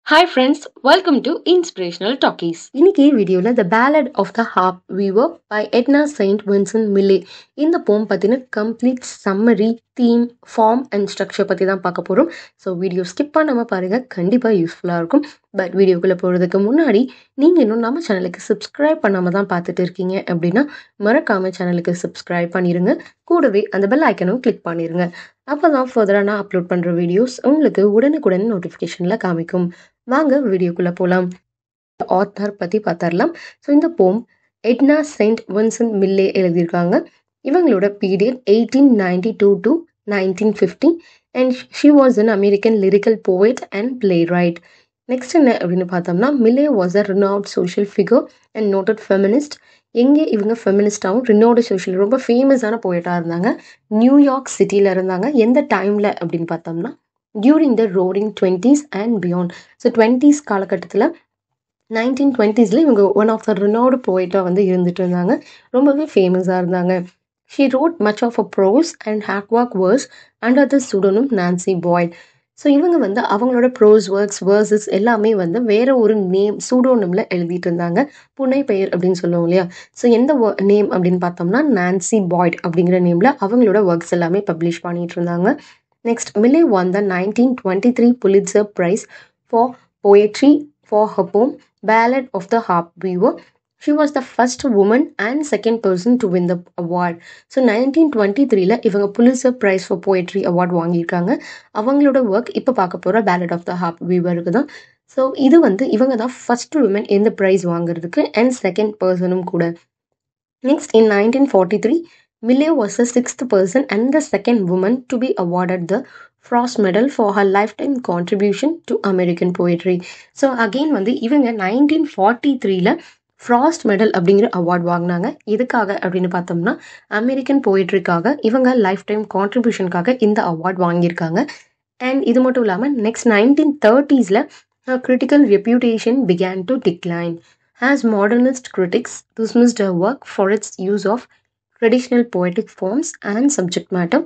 Hi friends, welcome to Inspirational Talkies. இன்னைக்கு வீடியோல The Ballad of the Harp Weaver by Edna St. Vincent Millay இந்த poem பத்தின complete summary, theme, form and structure பத்தி தான் பார்க்க போறோம். ஸோ வீடியோ ஸ்கிப் பண்ணாம பாருங்க, கண்டிப்பா யூஸ்ஃபுல்லா இருக்கும். பட் வீடியோக்குள்ள போறதுக்கு முன்னாடி நீங்க இன்னும் நம்ம சேனலுக்கு சப்ஸ்கிரைப் பண்ணாம தான் பார்த்துட்டு இருக்கீங்க அப்படின்னா மறக்காம சேனலுக்கு சப்ஸ்கிரைப் பண்ணிருங்க. கூடவே அந்த பெல் ஐக்கனும் கிளிக் பண்ணிருங்க. அப்பதான் ஃபர்தராக நான் அப்லோட் பண்ற வீடியோஸ் உங்களுக்கு உடனுக்குடன் நோட்டிஃபிகேஷன்ல காமிக்கும். வாங்க வீடியோக்குள்ள போலாம். ஆத்தர் பத்தி பார்த்தரலாம். ஸோ இந்த போம் எட்னா செயின்ட் வின்சென்ட் மில்லே எழுதியிருக்காங்க. இவங்களோட period 1892 to 1950 and she was an American lyrical poet and playwright. Next என்ன அப்படின்னு பார்த்தோம்னா, Millay was a renowned social figure and noted feminist. எங்கே இவங்க ஃபெமினிஸ்டாகவும் ரினோடு சோஷியல் ரொம்ப ஃபேமஸான போயட்டாக இருந்தாங்க. நியூயார்க் சிட்டியில் இருந்தாங்க. எந்த டைமில் அப்படின்னு பார்த்தோம்னா during the roaring 20s and beyond. So 20s காலகட்டத்தில் 1920s இவங்க ஒன் ஆஃப் த ரினோடு போயிட்டாக வந்து இருந்துட்டு இருந்தாங்க. ரொம்பவே ஃபேமஸாக இருந்தாங்க. She wrote much of a prose and ஹேக்வாக் verse under the pseudonym Nancy Boyd. So இவங்க வந்து அவங்களோட ப்ரோஸ் ஒர்க்ஸ் வேர்சஸ் எல்லாமே வந்து வேற ஒரு நேம் சூடோனம்ல எழுதிட்டு இருந்தாங்க. புனை பெயர் அப்படின்னு சொல்லுவோம் இல்லையா. ஸோ எந்த நேம் அப்படின்னு பார்த்தோம்னா நான்சி பாய்ட் அப்படிங்கிற நேம்ல அவங்களோட ஒர்க்ஸ் எல்லாமே பப்ளிஷ் பண்ணிட்டு இருந்தாங்க. Next, Millay won the 1923 Pulitzer Prize for Poetry for her poem Ballad of the Harp Weaver. She was the first woman and second person to win the award. So 1923ல இவங்க Pulitzer Prize for Poetry Award வாங்கியிருக்காங்க. அவங்களோட work இப்போ பார்க்க போகிற Ballad of the Harp Weaverக்கு தான். So இது வந்து இவங்க தான் ஃபர்ஸ்ட் உமன் இந்த ப்ரைஸ் வாங்குறதுக்கு அண்ட் செகண்ட் பர்சனும் கூட. Next, in 1943, Millay was the sixth person and the second woman to be awarded the Frost Medal for her lifetime contribution to American poetry. So again வந்து இவங்க 1943ல frost medal அப்படிங்கிற award வாங்கினாங்க. எதுக்காக அப்படின்னு பார்த்தோம்னா American போயிட்ரிக்காக இவங்க life time கான்ட்ரிபியூஷனுக்காக இந்த award வாங்கியிருக்காங்க. அண்ட் இது மட்டும் இல்லாமல் next 1930ஸ்ல her critical reputation began to decline as modernist critics dismissed her work for its use of traditional poetic forms and subject matter,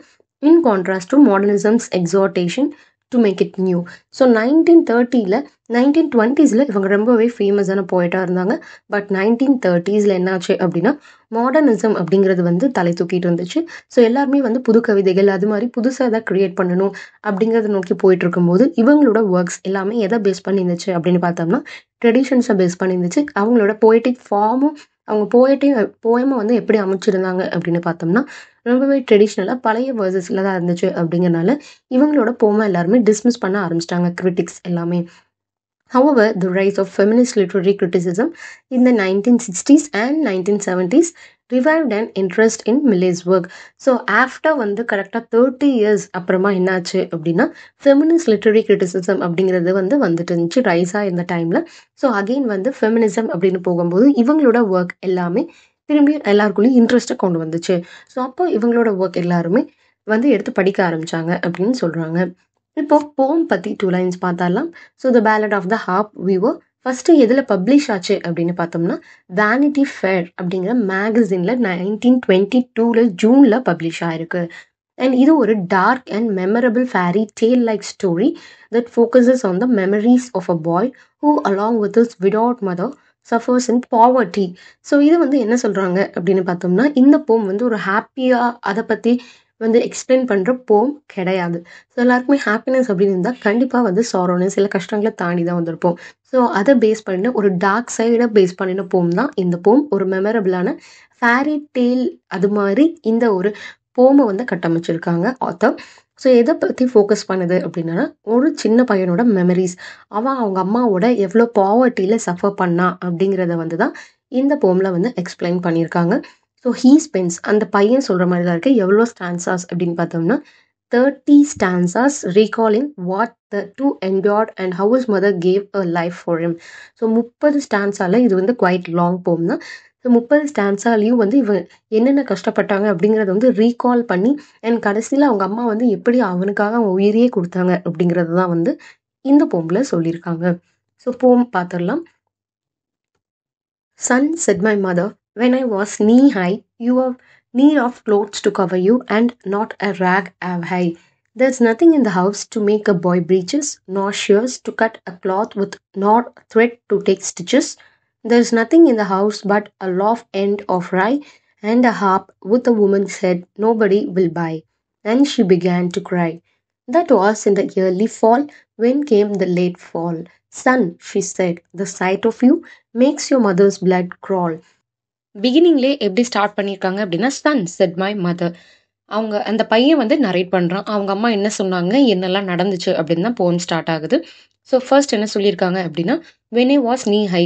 in contrast to modernism's exhortation to make it new. So 1930ல 1920ஸ்ல இவங்க ரொம்பவே ஃபேமஸான போய்ட்டாக இருந்தாங்க. But 1930ஸ்ல என்னாச்சு அப்படின்னா modernism அப்படிங்கிறது வந்து தலை தூக்கிட்டு இருந்துச்சு. ஸோ எல்லாருமே வந்து புது கவிதைகள் அது மாதிரி புதுசாக எதாவது க்ரியேட் பண்ணணும் அப்படிங்கிறத நோக்கி போயிட்டு இருக்கும்போது இவங்களோட ஒர்க்ஸ் எல்லாமே எதை பேஸ் பண்ணியிருந்துச்சு அப்படின்னு பார்த்தோம்னா ட்ரெடிஷன்ஸை பேஸ் பண்ணியிருந்துச்சு. அவங்களோட போய்டிக் ஃபார்மும் அவங்க போயமை வந்து எப்படி அமைச்சிருந்தாங்க அப்படின்னு பார்த்தோம்னா ரொம்பவே ட்ரெடிஷ்னலாக பழைய வேர்சஸில் தான் இருந்துச்சு. அப்படிங்கிறனால இவங்களோட போமை எல்லாருமே டிஸ்மிஸ் பண்ண ஆரம்பிச்சிட்டாங்க கிரிட்டிக்ஸ் எல்லாமே. However, the rise of feminist literary criticism in the 1960s and 1970s revived an interest in Millay's work. So after வந்து கரெக்டாக 30 years அப்புறமா என்னாச்சு அப்படின்னா ஃபெமினிஸ்ட் லிட்ரரி கிரிட்டிசிசம் அப்படிங்கிறது வந்து வந்துட்டு இருந்துச்சு ரைஸாக இந்த டைமில். ஸோ அகெயின் வந்து ஃபெமினிசம் அப்படின்னு போகும்போது இவங்களோட ஒர்க் எல்லாமே திரும்பி எல்லாருக்குள்ளேயும் இன்ட்ரெஸ்ட்டை கொண்டு வந்துச்சு. ஸோ அப்போ இவங்களோட ஒர்க் எல்லாருமே வந்து எடுத்து படிக்க ஆரம்பிச்சாங்க அப்படின்னு சொல்கிறாங்க. இப்போ போம் பற்றி 2 lines பார்த்தாலாம். So the ballad of the harp weaver first எதில் பப்ளிஷ் ஆச்சு அப்படின்னு பார்த்தோம்னா வேனிட்டி ஃபேர் அப்படிங்கிற மேகசின்ல 1922ல ஜூன்ல பப்ளிஷ் ஆயிருக்கு. அண்ட் இது ஒரு dark and memorable fairy tale like story that focuses on the memories of a boy who along with his widowed mother suffers in poverty. So இது வந்து என்ன சொல்கிறாங்க அப்படின்னு பார்த்தோம்னா இந்த போம் வந்து ஒரு ஹாப்பியாக அதை பற்றி வந்து எக்ஸ்பிளைன் பண்ணுற போம் கிடையாது. ஸோ எல்லாருக்குமே ஹாப்பினஸ் அப்படின்னு இருந்தால் கண்டிப்பாக வந்து சாரோன்னு சில கஷ்டங்களை தாண்டி தான் வந்திருப்போம். ஸோ அதை பேஸ் பண்ணின ஒரு டார்க் சைடை பேஸ் பண்ணின போம் தான் இந்த போம். ஒரு மெமரபிளான ஃபேரி டேல் அது மாதிரி இந்த ஒரு போமை வந்து கட்டமைச்சிருக்காங்க ஆத்தர். ஸோ எதை பற்றி ஃபோக்கஸ் பண்ணுது அப்படின்னா ஒரு சின்ன பையனோட மெமரிஸ், அவங்க அம்மாவோட எவ்வளோ பாவர்ட்டியில் சஃபர் பண்ணா அப்படிங்கிறத வந்து தான் இந்த போமில் வந்து எக்ஸ்பிளைன் பண்ணியிருக்காங்க. ஸோ ஹீ ஸ்பென்ஸ் அந்த பையன் சொல்கிற மாதிரி தான் இருக்குது. எவ்வளோ ஸ்டான்சாஸ் அப்படின்னு பார்த்தோம்னா 30 stanzas recalling what the two endured and how his mother gave a life for him. So 30 ஸ்டான்ஸால இது வந்து குவைட் லாங் போம் தான். ஸோ 30 ஸ்டான்ஸாலையும் வந்து இவங்க என்னென்ன கஷ்டப்பட்டாங்க அப்படிங்கிறத வந்து ரீகால் பண்ணி அண்ட் கடைசியில் அவங்க அம்மா வந்து எப்படி அவனுக்காக அவங்க உயிரையே கொடுத்தாங்க அப்படிங்கிறது தான் வந்து இந்த போம்பில் சொல்லியிருக்காங்க. ஸோ போம் பார்த்துடலாம். Son, said my mother, when I was knee high, you have need of clothes to cover you, and not a rag have I. There's nothing in the house to make a boy breeches, nor shears to cut a cloth with, nor thread to take stitches. There's nothing in the house but a loaf end of rye and a harp with a woman's head nobody will buy. And she began to cry. That was in the early fall. When came the late fall? Son, she said, the sight of you makes your mother's blood crawl. பிகினிங்லே எப்படி start பண்ணியிருக்காங்க அப்படின்னா, Sun set my mother. அவங்க அந்த பையன் வந்து narrate பண்ணுறான். அவங்க அம்மா என்ன சொன்னாங்க, என்னெல்லாம் நடந்துச்சு அப்படின்னு தான் போம் ஸ்டார்ட் ஆகுது. ஸோ ஃபர்ஸ்ட் என்ன சொல்லியிருக்காங்க அப்படின்னா, வென் ஐ வாஸ் நீ ஹை.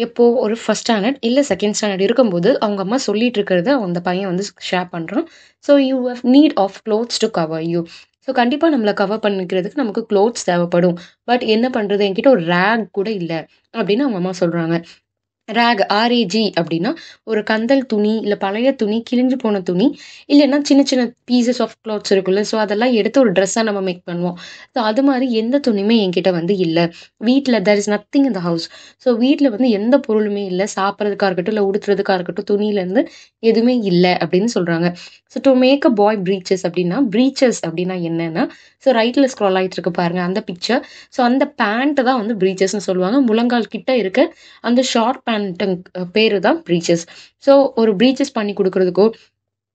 எப்போ ஒரு ஃபர்ஸ்ட் ஸ்டாண்டர்ட் இல்லை செகண்ட் ஸ்டாண்டர்ட் இருக்கும்போது அவங்க அம்மா சொல்லிட்டு இருக்கிறத அந்த பையன் வந்து ஷேர் பண்ணுறான். So you have need of clothes to cover you. So கண்டிப்பாக நம்மளை கவர் பண்ணிக்கிறதுக்கு நமக்கு க்ளோத்ஸ் தேவைப்படும். பட் என்ன பண்ணுறது, என்கிட்ட ஒரு ரேக் கூட இல்லை அப்படின்னு அவங்க அம்மா சொல்கிறாங்க. ரேக் ஆர்ஏஜி அப்படின்னா ஒரு கந்தல் துணி, இல்லை பழைய துணி, கிழிஞ்சு போன துணி, இல்லைன்னா சின்ன சின்ன பீசஸ் ஆஃப் கிளாத்ஸ் இருக்குல்ல, ஸோ அதெல்லாம் எடுத்து ஒரு ட்ரெஸ்ஸாக நம்ம மேக் பண்ணுவோம். ஸோ அது மாதிரி எந்த துணியுமே என்கிட்ட வந்து இல்லை. வீட்டில் there is nothing in the house. So வீட்டில் வந்து எந்த பொருளுமே இல்லை, சாப்பிட்றதுக்காக இருக்கட்டும் இல்லை உடுத்துறதுக்காக இருக்கட்டும், துணியிலேருந்து எதுவுமே இல்லை அப்படின்னு சொல்கிறாங்க. So to make a boy breeches அப்படின்னா, ப்ரீச்சஸ் அப்படின்னா என்னன்னா, ஸோ ரைட்டில் ஸ்க்ரால் ஆகிட்டு இருக்கு பாருங்க அந்த பிக்சர். ஸோ அந்த பேண்ட்டை தான் வந்து ப்ரீச்சஸ்ன்னு சொல்லுவாங்க. முழங்கால் கிட்ட இருக்க அந்த ஷார்ட் பேண்ட்டு பேரு தான் ப்ரீச்சஸ். ஸோ ஒரு ப்ரீச்சஸ் பண்ணி கொடுக்குறதுக்கோ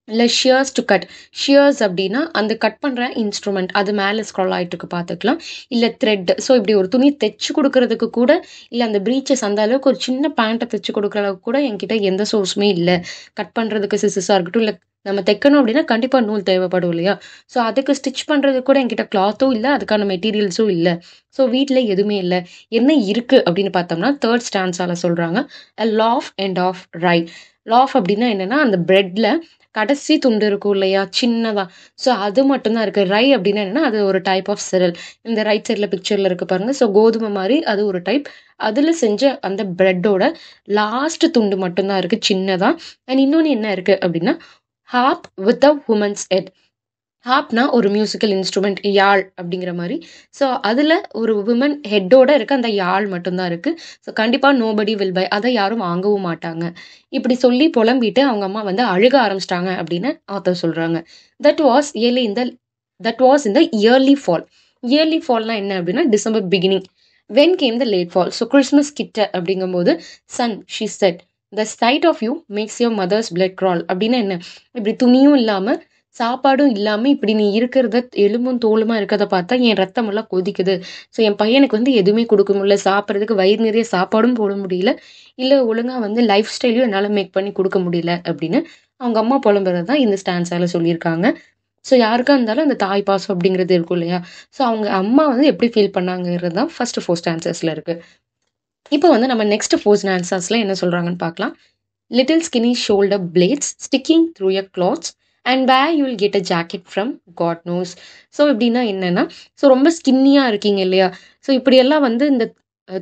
இல்லை ஷியர்ஸ் டு கட். ஷியர்ஸ் அப்படின்னா அந்த கட் பண்ணுற இன்ஸ்ட்ருமெண்ட், அது மேலே ஸ்க்ரால் ஆகிட்டு இருக்கு பார்த்துக்கலாம். இல்லை த்ரெட். ஸோ இப்படி ஒரு துணி தைச்சு கொடுக்கறதுக்கு கூட, இல்லை அந்த ப்ரீச்சஸ் அந்த அளவுக்கு ஒரு சின்ன பேண்ட்டை தைச்சு கொடுக்குற அளவுக்கு கூட என்கிட்ட எந்த சோர்ஸுமே இல்லை. கட் பண்ணுறதுக்கு சிசஸாக இருக்கட்டும், இல்லை நம்ம தைக்கணும் அப்படின்னா கண்டிப்பாக நூல் தேவைப்படும் இல்லையா. ஸோ அதுக்கு ஸ்டிச் பண்ணுறதுக்கு கூட என்கிட்ட கிளாத்தும் இல்லை, அதுக்கான மெட்டீரியல்ஸும் இல்லை. ஸோ வீட்டில் எதுவுமே இல்லை. என்ன இருக்குது அப்படின்னு பார்த்தோம்னா, தேர்ட் ஸ்டான்ஸால சொல்கிறாங்க, அ லாஃப் அண்ட் ஆஃப் ரை. லாஃப் அப்படின்னா என்னென்னா, அந்த பிரெட்டில் கடைசி துண்டு இருக்கும் இல்லையா சின்னதாக, ஸோ அது மட்டும்தான் இருக்குது. ரை அப்படின்னா என்னென்னா, அது ஒரு டைப் ஆஃப் சிரல். இந்த ரைட் சைடில் பிக்சரில் இருக்குது பாருங்கள். ஸோ கோதுமை மாதிரி அது ஒரு டைப். அதில் செஞ்ச அந்த பிரெட்டோட லாஸ்ட் துண்டு மட்டும்தான் இருக்குது சின்னதாக. அண்ட் இன்னொன்று என்ன இருக்குது அப்படின்னா, harp with a woman's head. ஹார்ப்னா ஒரு மியூசிக்கல் இன்ஸ்ட்ருமெண்ட், யாழ் அப்படிங்கிற மாதிரி. ஸோ அதில் ஒரு உமன் ஹெட்டோட இருக்க அந்த யாழ் மட்டும்தான் இருக்குது. ஸோ கண்டிப்பாக நோபடி வில் பை, அதை யாரும் வாங்கவும் மாட்டாங்க. இப்படி சொல்லி புலம்பிட்டு அவங்க அம்மா வந்து அழுக ஆரம்பிச்சிட்டாங்க அப்படின்னு ஆத்தர் சொல்கிறாங்க. That was in the early fall. Early ஃபால்னா என்ன அப்படின்னா, December beginning. When came the late fall. So Christmas கிட்ட அப்படிங்கும்போது, son she said, the sight of you makes your mother's blood crawl. அப்படின்னா என்ன, இப்படி துணியும் இல்லாமல் சாப்பாடும் இல்லாமல் இப்படி நீ இருக்கிறத, எலும்பும் தோலுமா இருக்கிறத பார்த்தா என் ரத்தமெல்லாம் கொதிக்குது. ஸோ என் பையனுக்கு வந்து எதுவுமே கொடுக்க முடியல, சாப்பிட்றதுக்கு வயிறு நிறைய சாப்பாடும் போட முடியல, இல்லை ஒழுங்காக வந்து லைஃப் ஸ்டைலையும் என்னால் மேக் பண்ணி கொடுக்க முடியல அப்படின்னு அவங்க அம்மா புலம்புறது தான் இந்த ஸ்டான்ஸால சொல்லியிருக்காங்க. ஸோ யாருக்கா இருந்தாலும் அந்த தாய் பாசம் அப்படிங்கிறது இருக்கும் இல்லையா. ஸோ அவங்க அம்மா வந்து எப்படி ஃபீல் பண்ணாங்கிறது தான் ஃபர்ஸ்ட் 4 ஸ்டான்சஸில் இருக்குது. இப்போ வந்து நம்ம நெக்ஸ்ட் 4 ஸ்டான்சஸில் என்ன சொல்கிறாங்கன்னு பார்க்கலாம். Little skinny shoulder blades sticking through your clothes and where you will get a jacket from God knows. So இப்படின்னா என்னென்னா, ஸோ ரொம்ப ஸ்கின்னியாக இருக்கீங்க இல்லையா. ஸோ இப்படியெல்லாம் வந்து இந்த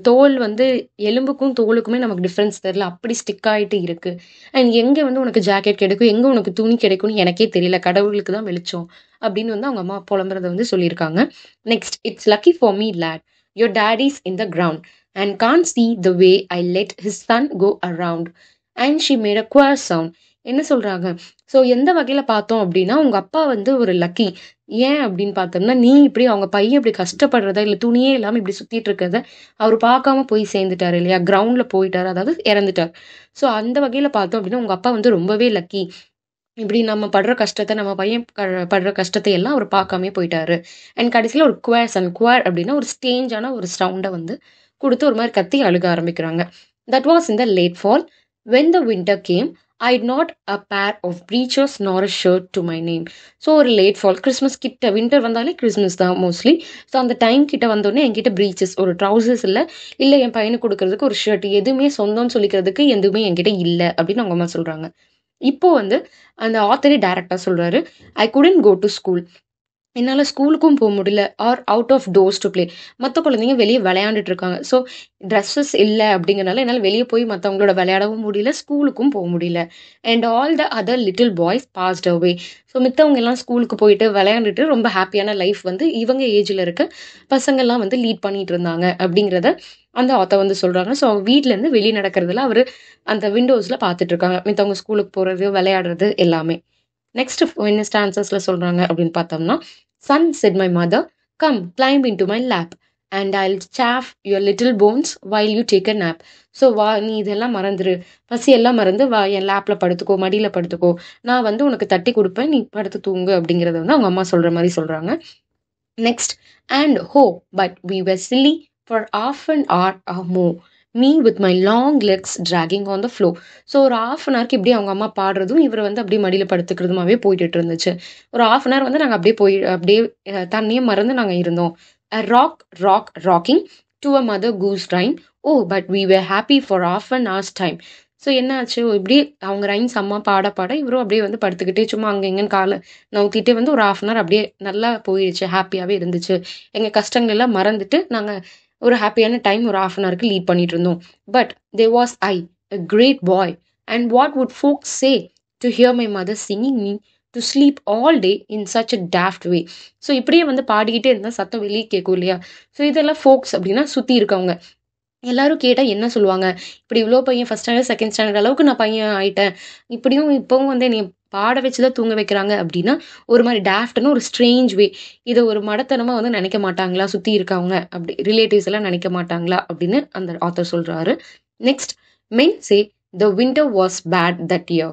தோல் வந்து எலும்புக்கும் தோலுக்குமே நமக்கு டிஃப்ரென்ஸ் தெரில, அப்படி ஸ்டிக் ஆகிட்டு இருக்குது. அண்ட் எங்கே வந்து உனக்கு ஜாக்கெட் கிடைக்கும், எங்கே உனக்கு துணி கிடைக்கும்னு எனக்கே தெரியல, கடவுளுக்கு தான் வெளிச்சம் அப்படின்னு வந்து அவங்க அம்மா புலம்புறத வந்து சொல்லியிருக்காங்க. Next, it's lucky for me late your daddy's in the ground and can't see the way I let his son go around and she made a queer sound. என்ன சொல்கிறாங்க, ஸோ எந்த வகையில் பார்த்தோம் அப்படின்னா, உங்கள் அப்பா வந்து ஒரு லக்கி. ஏன் அப்படின்னு பார்த்தோம்னா, நீ இப்படி அவங்க பையன் இப்படி கஷ்டப்படுறத, இல்லை துணியே இல்லாமல் இப்படி சுற்றிட்டு இருக்கிறத அவர் பார்க்காம போய் சேர்ந்துட்டார் இல்லையா, கிரவுண்டில் போயிட்டார், அதாவது இறந்துட்டார். ஸோ அந்த வகையில் பார்த்தோம் அப்படின்னா உங்கள் அப்பா வந்து ரொம்பவே லக்கி. இப்படி நம்ம படுற கஷ்டத்தை, நம்ம பையன் படுற கஷ்டத்தை எல்லாம் அவர் பார்க்காமே போயிட்டாரு. அண்ட் கடைசியில் ஒரு குவேர் அப்படின்னா ஒரு ஸ்டேஞ்சான ஒரு சவுண்டை வந்து கொடுத்து ஒரு மாதிரி கத்தி அழுக ஆரம்பிக்கிறாங்க. That was in the late fall when the winter came I not a pair of breeches nor a shirt to my name. So ஒரு லேட் ஃபால், கிறிஸ்மஸ் கிட்ட, வின்டர் வந்தாலே கிறிஸ்மஸ் தான் மோஸ்ட்லி. ஸோ அந்த டைம் கிட்ட வந்தோடனே என்கிட்ட preaches, ஒரு trousers இல்லை என் பையனுக்கு கொடுக்கறதுக்கு ஒரு ஷர்ட், எதுவுமே சொந்தம்னு சொல்லிக்கிறதுக்கு எதுவுமே என்கிட்ட இல்லை அப்படின்னு அவங்க அம்மா சொல்கிறாங்க. இப்போ வந்து அந்த ஆத்தரே டைரக்டாக சொல்கிறாரு, I couldn't go to school. என்னால் ஸ்கூலுக்கும் போக முடியல, or out of doors to play. மற்ற குழந்தைங்க வெளியே விளையாண்டுட்டு இருக்காங்க. ஸோ ட்ரெஸ்ஸஸ் இல்லை அப்படிங்கிறனால என்னால் வெளியே போய் மற்றவங்களோட விளையாடவும் முடியல, ஸ்கூலுக்கும் போக முடியல. And all the other little boys passed away. So மித்தவங்க எல்லாம் ஸ்கூலுக்கு போயிட்டு விளையாண்டுட்டு ரொம்ப ஹாப்பியான லைஃப் வந்து இவங்க ஏஜில் இருக்க பசங்கள்லாம் வந்து லீட் பண்ணிட்டு இருந்தாங்க அப்படிங்கிறத அந்த ஆத்தர் வந்து சொல்கிறாங்க. ஸோ வீட்டிலேருந்து வெளியே நடக்கிறதுல அவர் அந்த விண்டோஸில் பார்த்துட்டு இருக்காங்க, மித்தவங்க ஸ்கூலுக்கு போகிறது, விளையாடுறது எல்லாமே. நெக்ஸ்ட் என்ன ஸ்டான்சஸில் சொல்கிறாங்க அப்படின்னு பார்த்தோம்னா, Son, said my mother, come, climb into my lap, and I'll chaff your little bones while you take a nap. So வா, நீ இதெல்லாம் மறந்துரு, பசி எல்லாம் மறந்து வா, என் லேப்ல படுத்துக்கோ, மடியில படுத்துக்கோ, நான் வந்து உனக்கு தட்டி கொடுப்பேன், நீ படுத்து தூங்கு அப்படிங்கறத வந்து அவங்க அம்மா சொல்ற மாதிரி சொல்றாங்க. Next, and oh, but we were silly for half an hour or more, me with my long legs dragging on the floor. So ஒரு half an hourக்கு இப்படியே அவங்க அம்மா பாடுறதும் இவர் வந்து அப்படியே மடியில் படுத்துக்கிறதுமாவே போயிட்டு இருந்துச்சு. ஒரு half an hour வந்து நாங்கள் அப்படியே தண்ணியே மறந்து நாங்கள் இருந்தோம். A rock, rock, rocking to a mother goose rhyme. Oh, but we were happy for half an hour's time. So என்ன ஆச்சு, இப்படியே அவங்க ரைம்ஸ் அம்மா பாட பாட இவரும் அப்படியே வந்து படுத்துக்கிட்டே சும்மா அங்கே எங்கன்னு காலை நவுத்திட்டே வந்து ஒரு half an hour அப்படியே நல்லா போயிடுச்சு, ஹாப்பியாகவே இருந்துச்சு. எங்கள் கஷ்டங்கள் எல்லாம் மறந்துட்டு நாங்கள் ஒரு ஹாப்பியான டைம் ஒரு half an hourக்கு லீட் பண்ணிட்டு இருந்தோம். But there was I, a great boy, and what would folks say to hear my mother singing me to sleep all day in such a daft way. So இப்படியே வந்து பாடிக்கிட்டே இருந்தால் சத்தம் வெளியே கேட்கும் இல்லையா. ஸோ இதெல்லாம் ஃபோக்ஸ் அப்படின்னா சுற்றி இருக்கவங்க எல்லாரும் கேட்டால் என்ன சொல்லுவாங்க, இப்படி இவ்வளோ பையன் ஃபர்ஸ்ட் ஸ்டாண்டர்ட் செகண்ட் ஸ்டாண்டர்ட் அளவுக்கு நான் பையன் ஆயிட்டேன், இப்படியும் இப்போவும் வந்து என்னை பாட வச்சு தான் தூங்க வைக்கிறாங்க அப்படின்னா ஒரு மாதிரி டேஃப்ட்னு ஒரு ஸ்ட்ரேஞ்ச் வே, இதை ஒரு மடத்தனமாக வந்து நினைக்க மாட்டாங்களா சுற்றி இருக்கவங்க, அப்படி ரிலேட்டிவ்ஸ் எல்லாம் நினைக்க மாட்டாங்களா அப்படின்னு அந்த ஆத்தர் சொல்கிறாரு. Next, men say the winter was bad that year,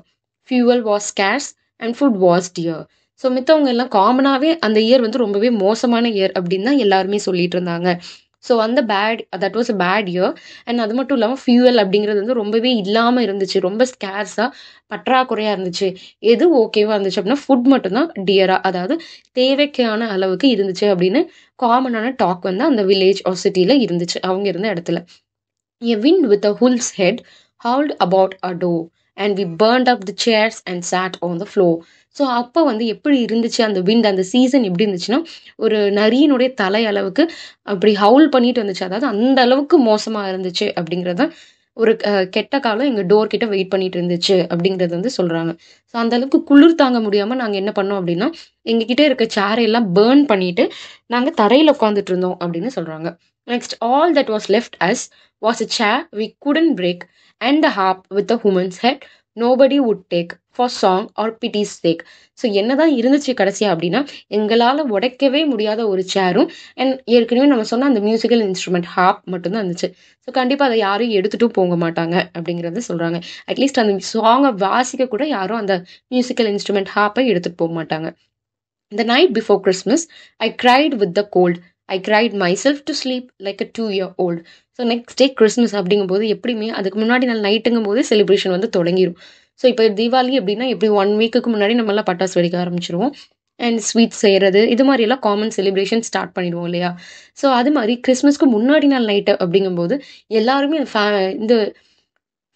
fuel was scarce and food was dear. So மித்தவங்க எல்லாம் காமனாகவே அந்த இயர் வந்து ரொம்பவே மோசமான இயர் அப்படின்னு தான் எல்லாருமே சொல்லிட்டு இருந்தாங்க. ஸோ அந்த that was a bad year. And அது மட்டும் இல்லாமல் ஃபியூவல் அப்படிங்கிறது வந்து ரொம்பவே இல்லாமல் இருந்துச்சு, ரொம்ப ஸ்கேர்ஸாக பற்றாக்குறையாக இருந்துச்சு. எது ஓகேவா இருந்துச்சு அப்படின்னா ஃபுட் மட்டும்தான் டியரா, அதாவது தேவைக்கான அளவுக்கு இருந்துச்சு அப்படின்னு காமனான டாக் வந்து அந்த வில்லேஜ் ஆர் சிட்டியில் இருந்துச்சு அவங்க இருந்த இடத்துல. A wind with a wolf's head howled about our door, and we burned up the chairs and sat on the floor. So அப்போ வந்து எப்படி இருந்துச்சு அந்த விண்ட், அந்த சீசன் எப்படி இருந்துச்சுன்னா ஒரு நரியினுடைய தலை அளவுக்கு அப்படி ஹவுல் பண்ணிட்டு வந்துச்சு, அதாவது அந்த அளவுக்கு மோசமாக இருந்துச்சு அப்படிங்கிறத ஒரு கெட்ட காலம் எங்கள் டோர் கிட்ட வெயிட் பண்ணிட்டு இருந்துச்சு அப்படிங்கிறது வந்து சொல்கிறாங்க. ஸோ அந்த அளவுக்கு குளிர் தாங்க முடியாமல் நாங்கள் என்ன பண்ணோம் அப்படின்னா எங்ககிட்ட இருக்க சேரையெல்லாம் பேர்ன் பண்ணிட்டு நாங்கள் தரையில் உட்காந்துட்டு இருந்தோம் அப்படின்னு சொல்கிறாங்க. Next, all that was left us was a chair we couldn't break and a harp with a woman's head nobody would take for song or pity's sake. So என்னதான் இருந்துச்சு கடைசியா அப்படின்னா எங்களால் உடைக்கவே முடியாத ஒரு சேரும் அண்ட் ஏற்கனவே நம்ம சொன்ன அந்த மியூசிக்கல் இன்ஸ்ட்ருமெண்ட் ஹார்ப் மட்டும்தான் இருந்துச்சு. ஸோ கண்டிப்பாக அதை யாரும் எடுத்துட்டும் போக மாட்டாங்க அப்படிங்கிறத சொல்கிறாங்க. அட்லீஸ்ட் அந்த சாங்கை வாசிக்க கூட யாரும் அந்த மியூசிக்கல் இன்ஸ்ட்ருமெண்ட் ஹார்ப்பை எடுத்துகிட்டு போக மாட்டாங்க. The night before Christmas, I cried with the cold. I cried myself to sleep like a 2-year-old. So next day Christmas அப்படிங்கும்போது எப்படியுமே அதுக்கு முன்னாடி நாள் நைட்டுங்கும் போது செலிப்ரேஷன் வந்து தொடங்கிடும். ஸோ இப்போ தீபாவளி அப்படின்னா எப்படி 1 வீக்குக்கு முன்னாடி நம்மளாம் பட்டாசு வெடிக்க ஆரம்பிச்சிருவோம் அண்ட் ஸ்வீட்ஸ் செய்கிறது, இது மாதிரியெல்லாம் காமன் செலிப்ரேஷன் ஸ்டார்ட் பண்ணிடுவோம் இல்லையா. ஸோ அது மாதிரி கிறிஸ்மஸ்க்கு முன்னாடி நாள் நைட்டு அப்படிங்கும்போது எல்லாருமே இந்த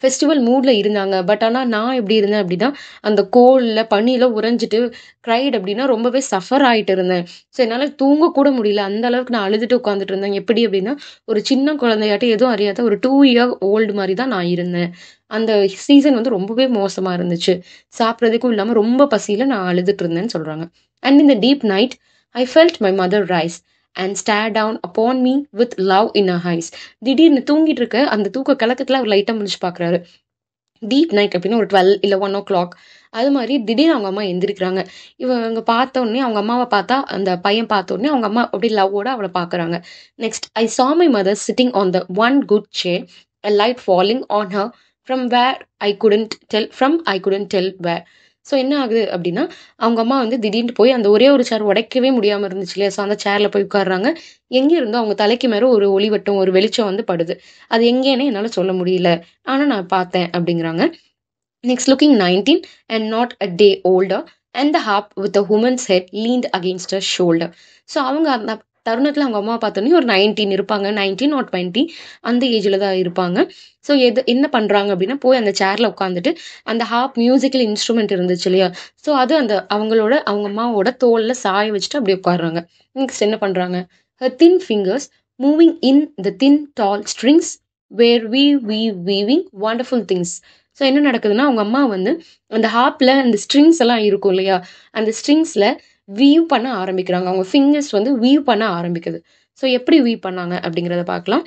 ஃபெஸ்டிவல் மூடில் இருந்தாங்க. பட் ஆனால் நான் எப்படி இருந்தேன் அப்படின்னா அந்த கோல்டில் பனியில் உறைஞ்சிட்டு க்ரைட் அப்படின்னா ரொம்பவே சஃபர் ஆகிட்டு இருந்தேன். ஸோ என்னால் தூங்கக்கூட முடியல, அந்த அளவுக்கு நான் அழுதுட்டு உட்காந்துட்டு இருந்தேன். எப்படி அப்படின்னா ஒரு சின்ன குழந்தையாட்டம் எதுவும் அறியாத ஒரு 2-year-old மாதிரி தான் நான் இருந்தேன். அந்த சீசன் வந்து ரொம்பவே மோசமாக இருந்துச்சு, சாப்பிட்றதுக்கும் இல்லாமல் ரொம்ப பசியில் நான் அழுதுட்டு இருந்தேன்னு சொல்கிறாங்க. And in the deep night I felt my mother rise and stare down upon me with love in her eyes. திடீர்னு தூங்கிட்டு இருக்க அந்த தூக்க கலக்கத்தில் அவர் லைட்டாக முடிச்சு பார்க்குறாரு. டீப் நைட் அப்படின்னா ஒரு 12 இல்லை 1 o'clock அது மாதிரி திடீர்னு அவங்க அம்மா எந்திரிக்கிறாங்க. இவங்க பார்த்த உடனே அவங்க அம்மாவை பார்த்தா அந்த பையன் பார்த்த உடனே அவங்க அம்மா அப்படியே லவ்வோட அவளை பார்க்குறாங்க. Next, I saw my mother sitting on the one good chair, a light falling on her from I couldn't tell where. So என்ன ஆகுது அப்படின்னா அவங்க அம்மா வந்து திடீர்னு போய் அந்த ஒரே ஒரு சேர் உடைக்கவே முடியாமல் இருந்துச்சு இல்லையா. ஸோ அந்த சேரில் போய் உட்காடுறாங்க. எங்கே இருந்தோ அவங்க தலைக்கு மேலே ஒரு ஒளிவட்டம் ஒரு வெளிச்சம் வந்து படுது. அது எங்கேன்னு என்னால் சொல்ல முடியல, ஆனால் நான் பார்த்தேன் அப்படிங்கிறாங்க. Next, looking 19 and not a day older and the harp with a woman's head leaned against her shoulder. So அவங்க அந்த தருணத்தில் அவங்க அம்மா பார்த்தோன்னே ஒரு 19 இருப்பாங்க, 19 or 20 அந்த ஏஜில் தான் இருப்பாங்க. ஸோ என்ன பண்ணுறாங்க அப்படின்னா போய் அந்த சேரில் உட்காந்துட்டு அந்த ஹார்ப் மியூசிக்கல் இன்ஸ்ட்ருமெண்ட் இருந்துச்சு இல்லையா, ஸோ அது அவங்க அம்மாவோட தோலில் சாய வச்சுட்டு அப்படியே உட்காடுறாங்க. நெக்ஸ்ட் என்ன பண்ணுறாங்க, her thin fingers moving in the thin tall strings where weaving wonderful things. So என்ன நடக்குதுன்னா அவங்க அம்மா வந்து அந்த ஹார்ப்பில் அந்த ஸ்ட்ரிங்ஸ் எல்லாம் இருக்கும் இல்லையா, அந்த ஸ்ட்ரிங்ஸில் வீவ் பண்ண ஆரம்பிக்கிறாங்க. அவங்க ஃபிங்கர்ஸ் வந்து வீவ் பண்ண ஆரம்பிக்குது. ஸோ எப்படி வீவ் பண்ணாங்க அப்படிங்கிறத பார்க்கலாம்.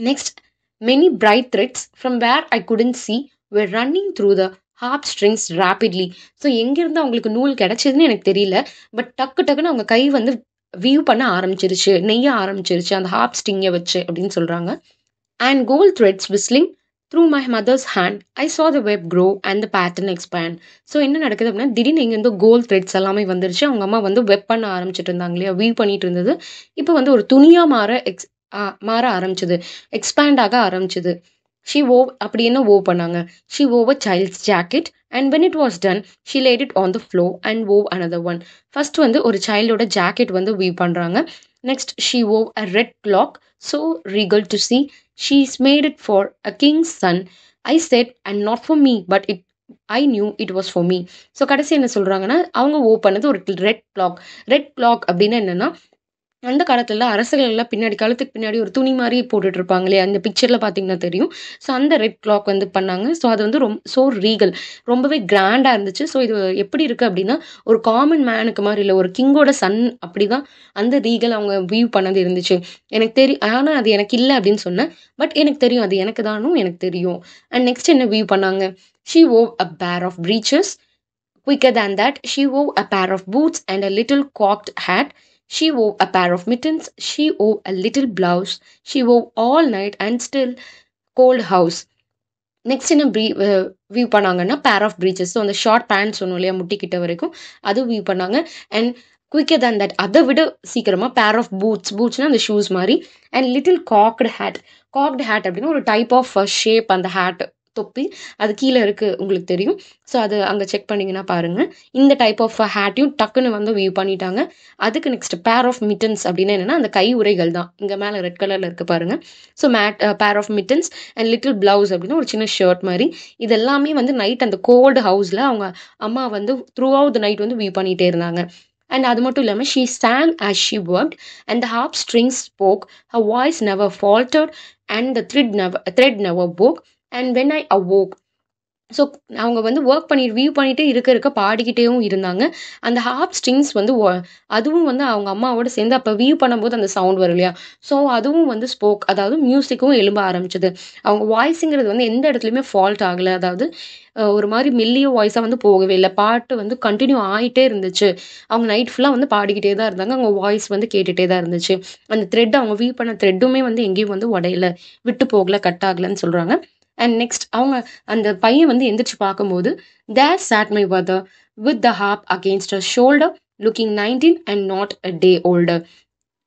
Next, many bright threads from where I couldn't see were running through the harp strings rapidly. So எங்கேருந்து அவங்களுக்கு நூல் கிடைச்சதுன்னு எனக்கு தெரியல. பட் டக்கு டக்குன்னு அவங்க கை வந்து வீவ் பண்ண ஆரம்பிச்சிருச்சு, நெய்ய ஆரம்பிச்சிருச்சு அந்த ஹார்ப் ஸ்ட்ரிங்கை வச்சு அப்படின்னு சொல்கிறாங்க. And gold threads whistling through my mother's hand, I saw the web grow and the pattern expand. So என்ன நடக்குது அப்படின்னா, திடீர்னு இங்கேருந்து கோல்ட் த்ரெட்ஸ் எல்லாமே வந்துருச்சு. அவங்க அம்மா வந்து வெப் பண்ண ஆரம்பிச்சிட்டு இருந்தாங்க இல்லையா, வீவ் பண்ணிட்டு இருந்தது. இப்போ வந்து ஒரு துணியாக மாற ஆரம்பிச்சது, எக்ஸ்பேண்ட் ஆக ஆரம்பிச்சது. ஷி wove அப்படி என்ன wove பண்ணாங்க? She wove a child's jacket and when it was done, she laid it on the floor and wove another one. First வந்து ஒரு சைல்டோட ஜாக்கெட் வந்து வீவ் பண்ணுறாங்க. Next she wove a red clock, so regal to see. She's made it for a king's son. I said, and not for me, but I knew it was for me. So கடைசி என்ன சொல்கிறாங்கன்னா, அவங்க wove பண்ணது ஒரு red clock. Red clock அப்படின்னு என்னென்னா, அந்த காலத்துல அரசர்கள் எல்லாம் பின்னாடி காலத்துக்கு பின்னாடி ஒரு துணி மாதிரி போட்டுட்டு இருப்பாங்க இல்லையா, அந்த பிக்சர்ல பாத்தீங்கன்னா தெரியும். ஸோ அந்த ரெட் கிளாக் வந்து பண்ணாங்க. ஸோ அது வந்து ஸோ ரீகல், ரொம்பவே கிராண்டா இருந்துச்சு. ஸோ இது எப்படி இருக்கு அப்படின்னா, ஒரு காமன் மேனுக்கு மாதிரி இல்லை, ஒரு கிங்கோட சன் அப்படிதான் அந்த ரீகல் அவங்க வியூ பண்ணது இருந்துச்சு. எனக்கு தெரியும், ஆனா அது எனக்கு இல்லை அப்படின்னு சொன்னேன். பட் எனக்கு தெரியும் அது எனக்கு தானும் எனக்கு தெரியும். அண்ட் நெக்ஸ்ட் என்ன வியூ பண்ணாங்க? She wove a pair of breeches. Quicker than that, she wove a pair of boots and a little cocked hat. She wove a pair of mittens. She wove a little blouse. She wove all night and still cold house. Next என்ன view பண்ணாங்கன்னா, pair of preaches. So அந்த short pant சொன்னோம் இல்லையா, முட்டிக்கிட்ட வரைக்கும், அது view பண்ணாங்க. And quicker than that, அதை விட சீக்கிரமா பேர் ஆஃப் பூட்ஸ்னா அந்த ஷூஸ் மாதிரி. And little cocked hat. Cocked hat அப்படின்னா ஒரு டைப் ஆஃப் ஷேப், அந்த ஹேட் தொப்பி அது கீழே இருக்கு உங்களுக்கு தெரியும். ஸோ அது அங்கே செக் பண்ணிங்கன்னா பாருங்க, இந்த டைப் ஆஃப் ஹேட்டையும் டக்குன்னு வந்து வியூ பண்ணிட்டாங்க. அதுக்கு நெக்ஸ்ட் பேர் ஆஃப் மிட்டன்ஸ் அப்படின்னு என்னன்னா, அந்த கை உரைகள் தான் இங்கே மேலே ரெட் கலரில் இருக்கு பாருங்க. So pair of mittens and little blouse அப்படின்னு ஒரு சின்ன ஷர்ட் மாதிரி. இது எல்லாமே வந்து நைட் அந்த கோல்டு ஹவுஸில் அவங்க அம்மா வந்து த்ரூ அவுட் த நைட் வந்து வியூ பண்ணிகிட்டே இருந்தாங்க. அண்ட் அது மட்டும் இல்லாமல், she sang as she worked and the harp strings spoke, her voice never faltered and the thread never broke. And when I awoke, so அவங்க வந்து ஒர்க் வியூ பண்ணிகிட்டே இருக்க பாடிக்கிட்டேவும் இருந்தாங்க. அந்த ஹார்ப் ஸ்ட்ரிங்ஸ் வந்து அதுவும் வந்து அவங்க அம்மாவோட சேர்ந்து அப்போ வியூ பண்ணும்போது அந்த சவுண்ட் வரும் இல்லையா, ஸோ அதுவும் வந்து ஸ்போக், அதாவது மியூசிக்கும் எழும்ப ஆரம்பிச்சது. அவங்க வாய்ஸுங்கிறது வந்து எந்த இடத்துலையுமே ஃபால்ட் ஆகலை, அதாவது ஒரு மாதிரி மெல்லிய வாய்ஸாக வந்து போகவே இல்லை, பாட்டு வந்து கண்டினியூ ஆகிட்டே இருந்துச்சு. அவங்க நைட் ஃபுல்லாக வந்து பாடிக்கிட்டே தான் இருந்தாங்க, அவங்க வாய்ஸ் வந்து கேட்டுகிட்டே தான் இருந்துச்சு. அந்த த்ரெட், அவங்க வியூ பண்ண த்ரெட்டுமே வந்து எங்கேயும் வந்து உடையல, விட்டு போகலை, கட் ஆகலைன்னு சொல்கிறாங்க. அண்ட் நெக்ஸ்ட் அவங்க அந்த பையன் வந்து எந்திரிச்சு பார்க்கும்போது, there sat my mother with the harp against her shoulder, looking 19 and not a day older.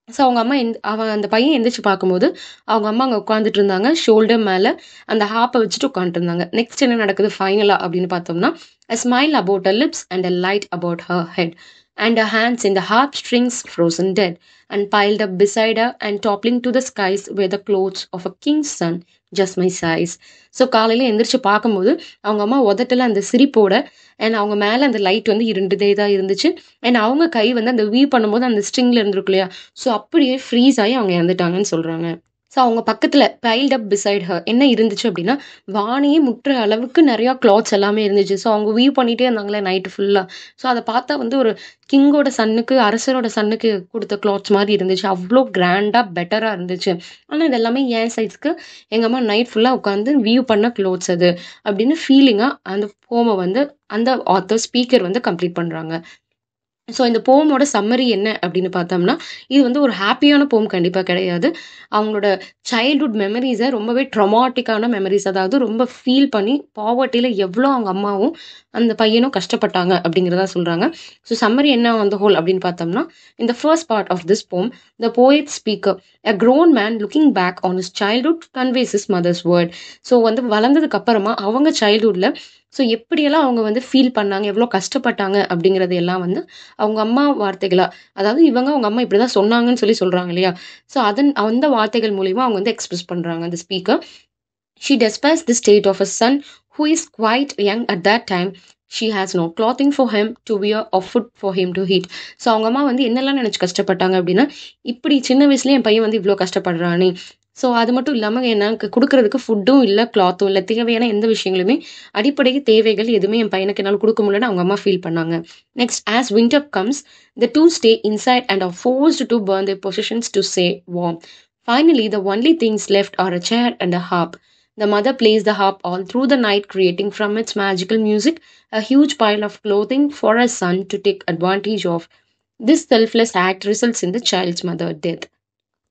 So அவங்க அம்மா அவன் அந்த பையன் எந்திரிச்சு பார்க்கும்போது அவங்க அம்மா அங்கே உட்காந்துட்டு இருந்தாங்க, ஷோல்டர் மேலே அந்த ஹாப்பை வச்சுட்டு உட்காந்துட்டு இருந்தாங்க. நெக்ஸ்ட் என்ன நடக்குது ஃபைனலாக அப்படின்னு பார்த்தோம்னா, a smile about her lips and a light about her head and her hands in the harp strings frozen dead and piled up beside her and toppling to the skies were the clothes of a king's son, just my size. So காலையில் எந்திரிச்சு பார்க்கும்போது அவங்க அம்மா உதட்டில் அந்த சிரிப்போட and அவங்க மேலே அந்த லைட் வந்து இருண்டுதே தான் இருந்துச்சு. அண்ட் அவங்க கை வந்து அந்த வீவ் பண்ணும்போது அந்த ஸ்ட்ரிங்கில் இருந்திருக்கு இல்லையா, ஸோ அப்படியே ஃப்ரீஸ் ஆகி அவங்க இறந்துட்டாங்கன்னு சொல்கிறாங்க. ஸோ அவங்க பக்கத்தில் பைல்ட் அப் பிசைட் ஹர் என்ன இருந்துச்சு அப்படின்னா, வானையே முட்டுற அளவுக்கு நிறையா கிளாத்ஸ் எல்லாமே இருந்துச்சு. ஸோ அவங்க வீவ் பண்ணிகிட்டே இருந்தாங்களே நைட்டு ஃபுல்லாக. ஸோ அதை பார்த்தா வந்து ஒரு கிங்கோட சன்னுக்கு, அரசரோட சன்னுக்கு கொடுத்த கிளாத்ஸ் மாதிரி இருந்துச்சு, அவ்வளோ கிராண்டாக பெட்டராக இருந்துச்சு. ஆனால் இது எல்லாமே என் சைஸ்க்கு எங்கள் அம்மா நைட் ஃபுல்லாக உட்காந்து வியூ பண்ண கிளாத்ஸ் அது அப்படின்னு ஃபீலிங்காக அந்த போமை வந்து அந்த ஆத்தர் ஸ்பீக்கர் வந்து கம்ப்ளீட் பண்ணுறாங்க. ஸோ இந்த போமோட சம்மரி என்ன அப்படின்னு பார்த்தோம்னா, இது வந்து ஒரு ஹாப்பியான போம் கண்டிப்பாக கிடையாது. அவங்களோட சைல்ட்ஹுட் மெமரிஸை ரொம்பவே ட்ரமாட்டிக்கான மெமரிஸ், அதாவது ரொம்ப ஃபீல் பண்ணி பாவர்ட்டியில் எவ்வளோ அவங்க அம்மாவும் அந்த பையனும் கஷ்டப்பட்டாங்க அப்படிங்கிறதா சொல்கிறாங்க. ஸோ சம்மரி என்ன ஆன் த ஹோல் அப்படின்னு பார்த்தோம்னா, இந்த ஃபர்ஸ்ட் பார்ட் ஆஃப் திஸ் போம், த poet speaker a grown man looking back on his childhood conveys his mother's word. So வந்து வளர்ந்ததுக்கு அப்புறமா அவங்க சைல்ட்ஹுட்டில் ஸோ எப்படியெல்லாம் அவங்க வந்து ஃபீல் பண்ணாங்க, எவ்வளோ கஷ்டப்பட்டாங்க அப்படிங்கிறது எல்லாம் வந்து அவங்க அம்மா வார்த்தைகளா, அதாவது இவங்க அவங்க அம்மா இப்படி தான் சொன்னாங்கன்னு சொல்கிறாங்க இல்லையா, ஸோ அந்த வார்த்தைகள் மூலிமா அவங்க வந்து எக்ஸ்பிரஸ் பண்ணுறாங்க அந்த speaker. She despises the state of a son who is quite young at that time. She has no clothing for him to wear or food for him to eat. So அவங்க அம்மா வந்து என்னெல்லாம் நினச்சி கஷ்டப்பட்டாங்க அப்படின்னா, இப்படி சின்ன வயசுலேயே என் பையன் வந்து இவ்வளோ கஷ்டப்படுறானே, ஸோ அது மட்டும் இல்லாமல் எனக்கு கொடுக்கறதுக்கு ஃபுட்டும் இல்லை, கிளாத்தும் இல்லை, தேவையான எந்த விஷயங்களுமே அடிப்படை தேவைகள் எதுவுமே என் பையனுக்கு என்னால் கொடுக்க முடியலன்னு அவங்க அம்மா ஃபீல் பண்ணாங்க. Next, as winter comes, the two stay inside and are forced to burn their possessions to stay warm. Finally, the only things left are a chair and a harp. The mother plays the harp all through the night, creating from its magical music a huge pile of clothing for her son to take advantage of. This selfless act results in the child's mother death.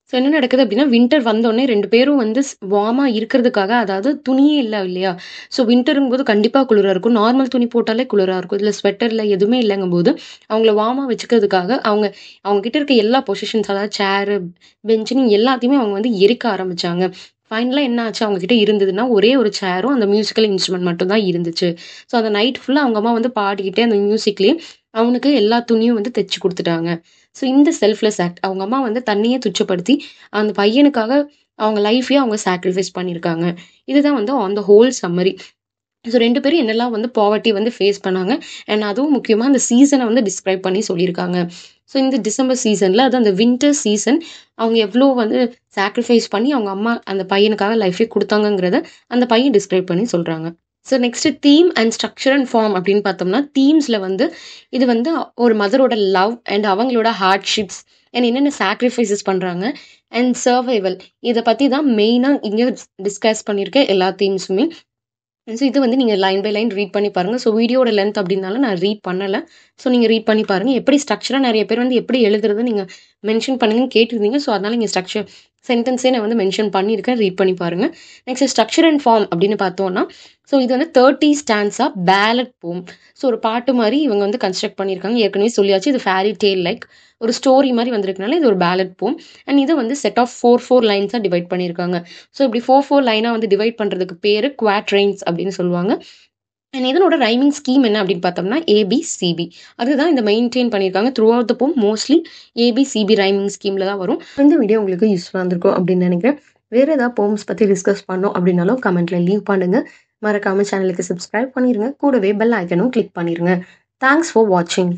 So என்ன நடக்குது அப்படின்னா, winter வந்தோடனே 2 பேரும் வந்து வார்மா இருக்கிறதுக்காக, அதாவது துணியே இல்ல இல்லையா? ஸோ வின்டருங்கும்போது கண்டிப்பா குளிரா இருக்கும். நார்மல் துணி போட்டாலே குளிரா இருக்கும். இதுல ஸ்வெட்டர் இல்ல, எதுவுமே இல்லங்கும்போது, அவங்கள வார்மா வச்சுக்கிறதுக்காக அவங்க அவங்க கிட்ட இருக்க எல்லா பொசிஷன்ஸ், அதாவது சேரு, பெஞ்சுன்னு எல்லாத்தையுமே அவங்க வந்து எரிக்க ஆரம்பிச்சாங்க. ஃபைனலா என்ன ஆச்சு, அவங்க கிட்ட இருந்ததுன்னா, ஒரே ஒரு சேரும், அந்த மியூசிக்கல் இன்ஸ்ட்ருமெண்ட் மட்டும் தான் இருந்துச்சு. ஸோ அந்த நைட் ஃபுல்லா அவங்க அம்மா வந்து பாடிக்கிட்டே அந்த மியூசிக்லயே அவனுக்கு எல்லா துணியும் வந்து தச்சு குடுத்துட்டாங்க. ஸோ இந்த செல்ஃப்லெஸ் ஆக்ட், அவங்க அம்மா வந்து தன்னையே துச்சப்படுத்தி, அந்த பையனுக்காக அவங்க லைஃபயே அவங்க சாக்ரிஃபைஸ் பண்ணியிருக்காங்க. இதுதான் வந்து on the whole summary. So 2 பேரும் என்னெல்லாம் வந்து பாவர்ட்டி வந்து ஃபேஸ் பண்ணாங்க. அண்ட் அதுவும் முக்கியமா அந்த சீசன வந்து டிஸ்கிரைப் பண்ணி சொல்லியிருக்காங்க. ஸோ இந்த டிசம்பர் சீசன்ல, அது அந்த வின்டர் சீசன், அவங்க எவ்ளோ வந்து சாக்ரிஃபைஸ் பண்ணி அவங்க அம்மா அந்த பையனுக்காக லைஃபே குடுத்தாங்கங்கிறத அந்த பையன் டிஸ்கிரைப் பண்ணி சொல்றாங்க. So next theme and structure and form அப்படின்னு பார்த்தோம்னா, தீம்ஸ்ல வந்து இது வந்து ஒரு மதரோட லவ் அண்ட் அவங்களோட ஹார்ட்ஷிப்ஸ் அண்ட் என்னென்ன சாக்ரிஃபைசஸ் பண்றாங்க அண்ட் சர்வைவல், இத பத்தி தான் மெயினா இங்க டிஸ்கஸ் பண்ணியிருக்க எல்லா தீம்ஸுமே. ஸோ இது வந்து நீங்க லைன் பை லைன் ரீட் பண்ணி பாருங்க. ஸோ வீடியோட லென்த் அப்படின்னால நான் ரீட் பண்ணல. ஸோ நீங்க ரீட் பண்ணி பாருங்க. எப்படி ஸ்ட்ரக்சரா நெறைய பேர் வந்து எப்படி எழுதுறது நீங்க மென்ஷன் பண்ணுங்கன்னு கேட்டிருந்தீங்க. ஸோ அதனால இங்க ஸ்ட்ரக்சர் சென்டென்ஸே நான் வந்து மென்ஷன் பண்ணியிருக்கேன். ரீட் பண்ணி பாருங்க. நெக்ஸ்ட் ஸ்ட்ரக்சர் அண்ட் ஃபார்ம் அப்படின்னு பார்த்தோம்னா, ஸோ இது வந்து 30 ஸ்டான்ஸா பேலட் போம். ஸோ ஒரு பாட்டு மாரி இவங்க வந்து கன்ஸ்ட்ரக்ட் பண்ணியிருக்காங்க. ஏற்கனவே சொல்லியாச்சு, இது ஃபேரி டேல் லைக் ஒரு ஸ்டோரி மாரி வந்திருக்கனால இது ஒரு பேலட் போம். அண்ட் இத வந்து செட் ஆஃப் 4 லைன்ஸா டிவைட் பண்ணியிருக்காங்க. ஸோ இப்படி 4 லைனா வந்து டிவைட் பண்றதுக்கு பேரு குவாட்ரைன்ஸ் அப்படின்னு சொல்லுவாங்க. அண்ட் இதனோட ரைமிங் ஸ்கீம் என்ன அப்படின்னு பார்த்தோம்னா, ஏபிசிபி. அதுதான் இந்த மெயின்டைன் பண்ணியிருக்காங்க. த்ரூ அவுட் த போம் மோஸ்ட்லி ஏபிசிபி ரைமிங் ஸ்கீம்ல தான் வரும். இந்த வீடியோ உங்களுக்கு யூஸ்ஃபுல்லாக இருந்திருக்கும் அப்படின்னு நினைக்கிறேன். வேற ஏதாவது போம்ஸ் பத்தி டிஸ்கஸ் பண்ணோம் அப்படின்னாலும் கமெண்ட்ல லீவ் பண்ணுங்க. மறக்காம சேனலுக்கு சப்ஸ்கிரைப் பண்ணிருங்க. கூடவே பெல் ஐக்கனும் கிளிக் பண்ணிருங்க. தேங்க்ஸ் ஃபார் வாட்சிங்.